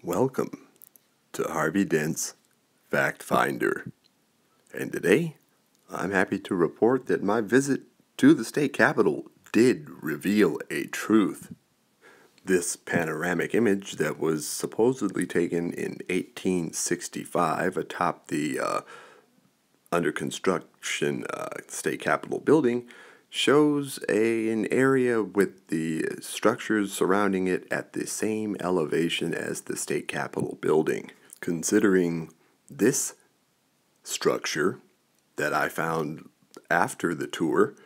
Welcome to Harvey Dent's Fact Finder. And today, I'm happy to report that my visit to the state capitol did reveal a truth. This panoramic image that was supposedly taken in 1865 atop the under construction state capitol building shows an area with the structures surrounding it at the same elevation as the state capitol building. Considering this structure that I found after the tour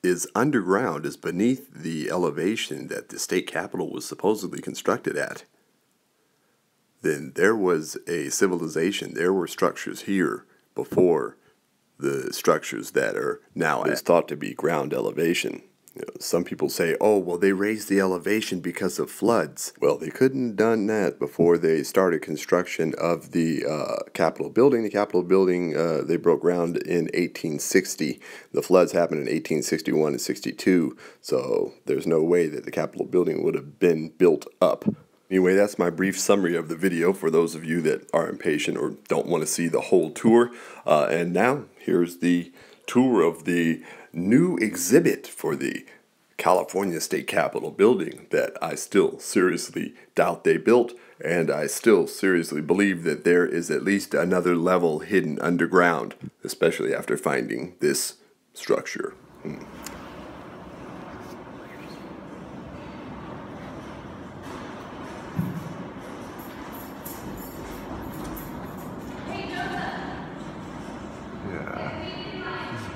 is underground, is beneath the elevation that the state capitol was supposedly constructed at, then there was a civilization, there were structures here before the structures that are now thought to be ground elevation. Some people say, oh, well, they raised the elevation because of floods. Well, they couldn't have done that before they started construction of the Capitol building. The Capitol building, they broke ground in 1860. The floods happened in 1861 and 62, so there's no way that the Capitol building would have been built up. Anyway, that's my brief summary of the video for those of you that are impatient or don't want to see the whole tour. And now, here's the tour of the new exhibit for the California State Capitol building that I still seriously doubt they built, and I still seriously believe that there is at least another level hidden underground, especially after finding this structure.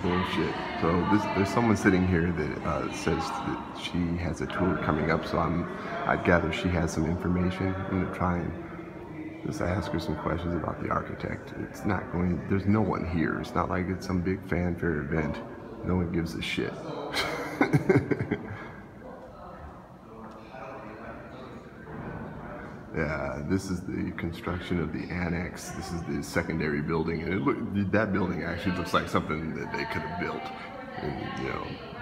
Bullshit. So there's someone sitting here that says that she has a tour coming up, so I gather she has some information. I'm gonna try and just ask her some questions about the architect. It's not going, there's no one here. It's not like it's some big fanfare event. No one gives a shit. Yeah, this is the construction of the annex. This is the secondary building, and that building actually looks like something that they could have built in,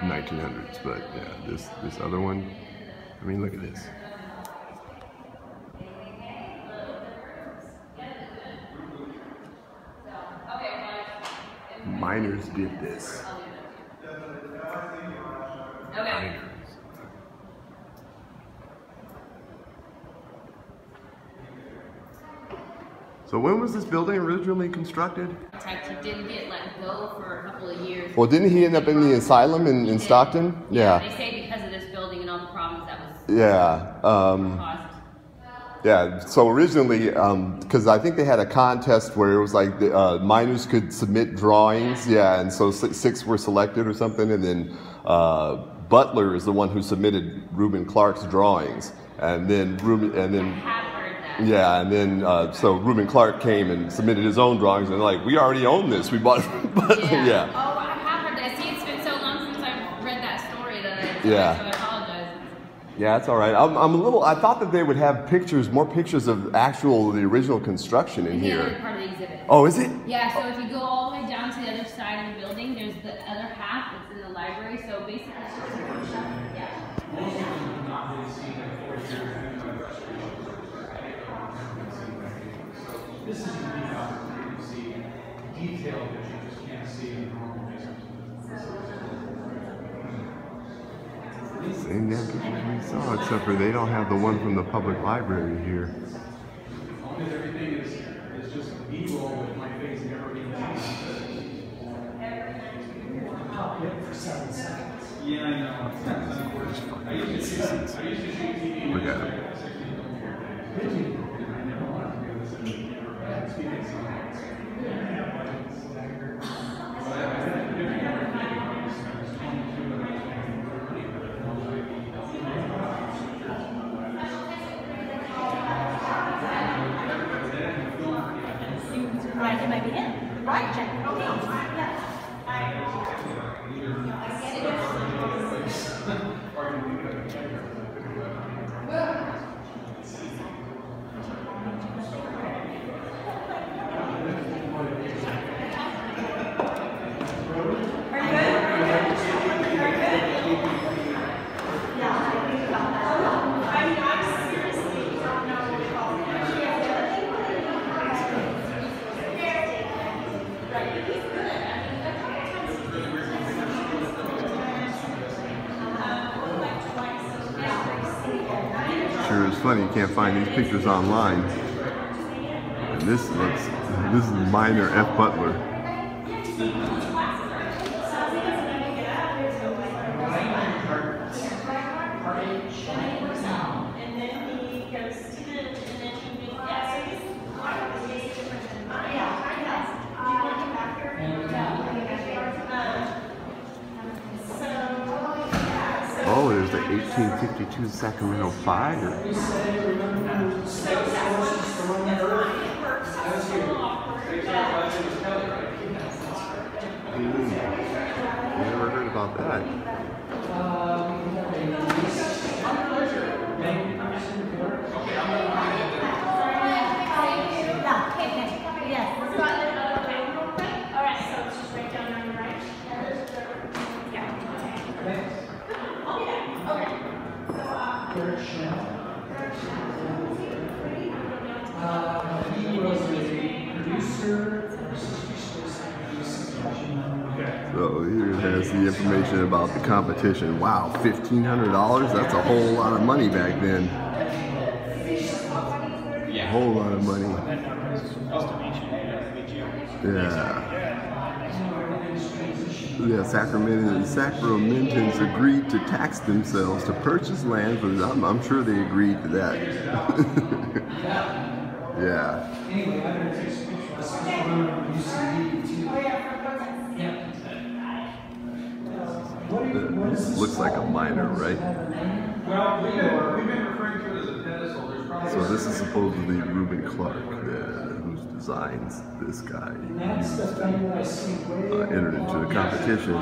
1900s. But yeah, this other one, I mean, look at this. Miners did this. Miners. So when was this building originally constructed? He didn't get let go for a couple of years. Well, didn't he end up in the asylum in Stockton? Yeah. They say because of this building and all the problems that was caused. Yeah, so originally, because I think they had a contest where it was like the miners could submit drawings, and so 6 were selected or something, and then Butler is the one who submitted Reuben Clark's drawings, and then so Reuben Clark came and submitted his own drawings, and like, we already own this. We bought it. But, yeah. Oh, I have heard that. See, it's been so long since I've read that story that so I apologize. Yeah, it's all right. I thought that they would have more pictures of the original construction in here. Part of the exhibit. Oh, is it? Yeah, so if you go all the way down to the other side of the building, there's the other half that's in the library, so basically it's just a workshop. This is a unique opportunity to see detail that you just can't see in normal business. Same damn pictures we saw, except for they don't have the one from the public library here. Almost everything is just B-roll with my face never being seen. Pop it for 7 seconds. Yeah, I know. I used to shoot TV. Look at him. Right, it might be him. Right, check. Okay, yeah. picture is funny. You can't find these pictures online. And this is Minor F. Butler. Oh, there's the 1852 Sacramento Fire. Never heard about that. He was a producer. So here it has the information about the competition. Wow, $1,500? That's a whole lot of money back then. A whole lot of money. Yeah. Yeah, Sacramentans agreed to tax themselves to purchase land. I'm sure they agreed to that. Yeah. This looks like a miner, right? Well, we've been referring to it as a pedestal. There's probably So this is supposedly Reuben Clark, whose designs this guy entered into the competition. I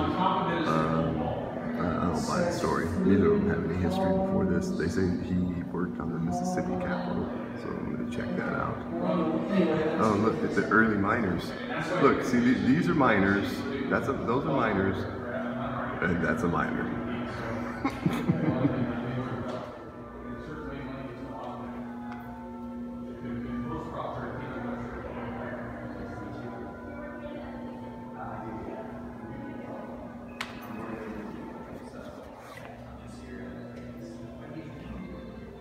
don't buy the story. Neither of them have any history before this. They say he worked on the Mississippi Capitol, so I'm going to check that out. Oh, look, it's the early miners. Look, see, these are miners. Those are miners, and that's a miner.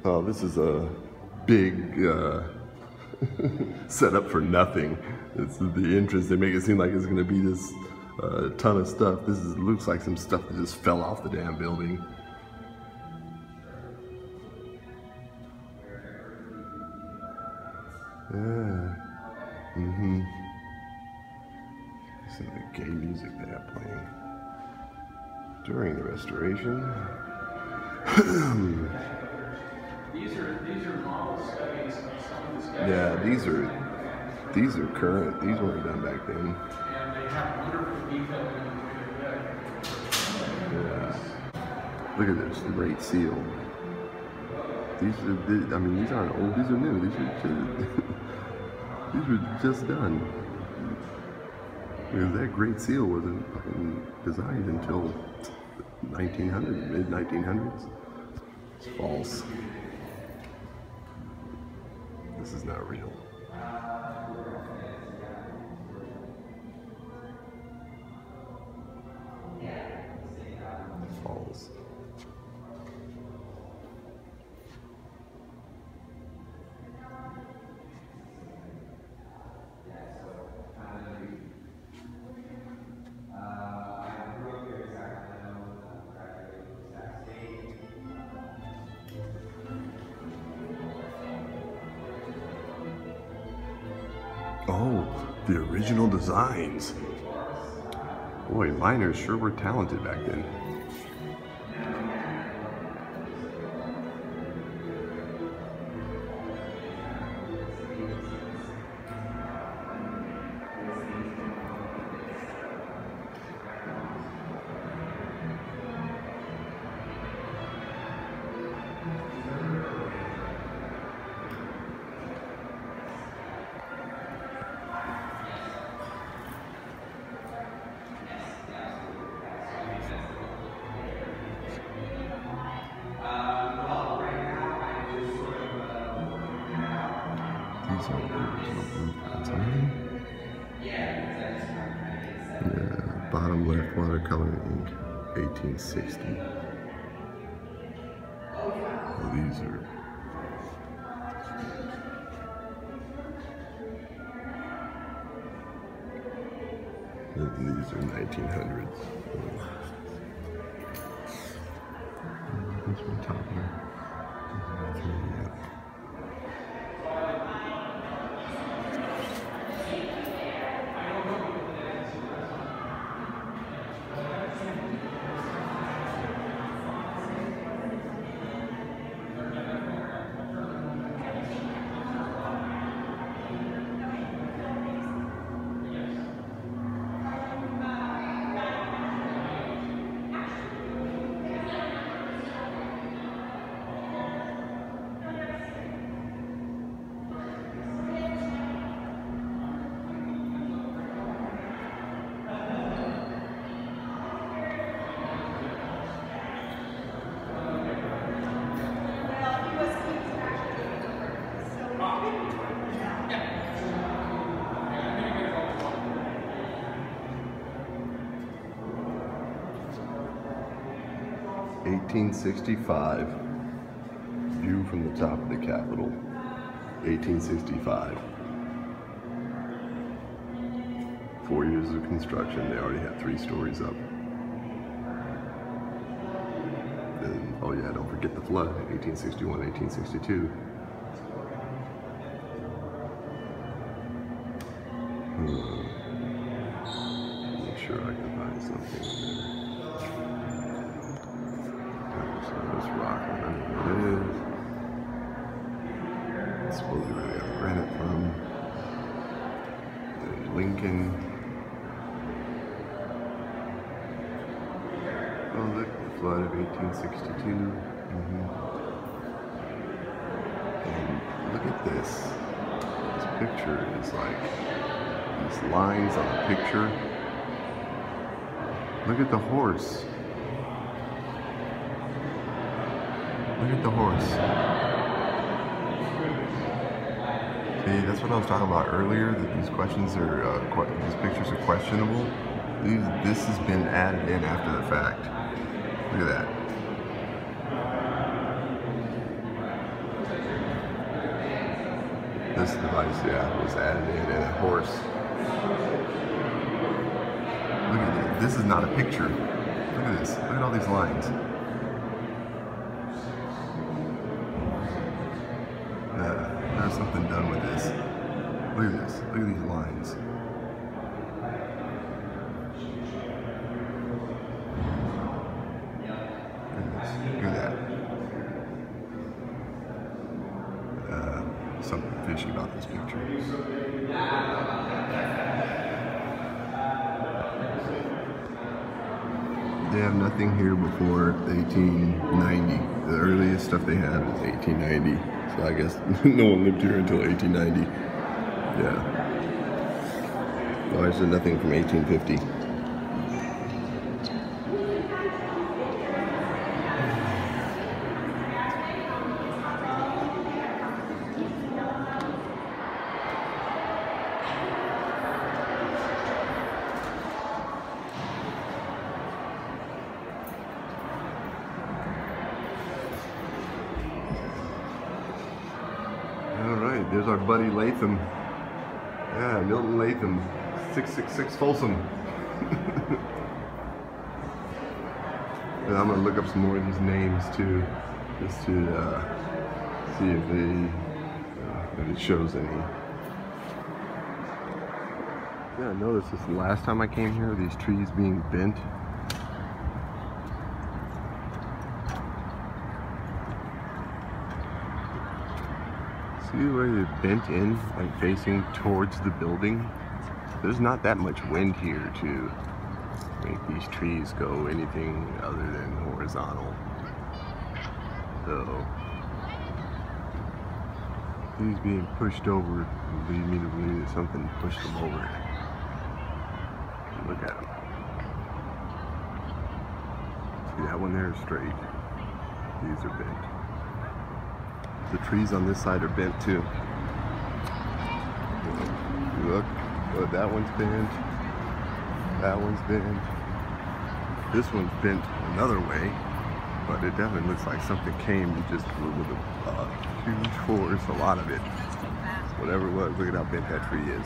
Oh, this is a big setup for nothing. It's the entrance. They make it seem like it's going to be this ton of stuff. Looks like some stuff that just fell off the damn building. Yeah. Listen to the gay music they have playing during the restoration. These are model studies of some of the sketches. Yeah, these are current. These weren't done back then. And they have wonderful detail in them. Yeah. Look at this, the Great Seal. These aren't old, these are new. These were just done. Because that Great Seal wasn't designed until 1900, mid-1900s. It's false. This is not real. False. Oh, the original designs. Boy, miners sure were talented back then. These are the original blueprints, aren't they? Yeah, bottom left, watercolor ink, 1860. Oh, these are And these are 1900s. This one top here. Yeah. 1865, view from the top of the Capitol, 1865. 4 years of construction, they already had 3 stories up. And, oh yeah, don't forget the flood, 1861, 1862. Make sure I can find something in there. This rock, I don't know what it is. It's supposedly where they got granite from. Then Lincoln. Oh look, the flood of 1862. And look at this. This picture is like these lines on a picture. Look at the horse. Look at the horse. See, that's what I was talking about earlier, that these questions are, these pictures are questionable. This has been added in after the fact. Look at that. This device, yeah, was added in, and a horse. Look at this. This is not a picture. Look at this. Look at all these lines. There's something done with this. Look at this. Look at these lines. Look at that. Something fishy about this picture. They have nothing here before 1890. The earliest stuff they had was 1890. So I guess no one lived here until 1890. Yeah. Well, there's nothing from 1850. Alright, there's our buddy Latham. Yeah, Milton Latham, 666 Folsom. And I'm going to look up some more of these names too, just to see if it shows any. Yeah, I noticed this the last time I came here, these trees being bent. See where they're bent in, like facing towards the building? There's not that much wind here to make these trees go anything other than horizontal. So, these being pushed over lead me to believe that something pushed them over. Look at them. See, that one there is straight. These are bent. The trees on this side are bent too. Look, oh, that one's bent. That one's bent. This one's bent another way, but it definitely looks like something came just with a huge force, a lot of it. Whatever it was, look at how bent that tree is.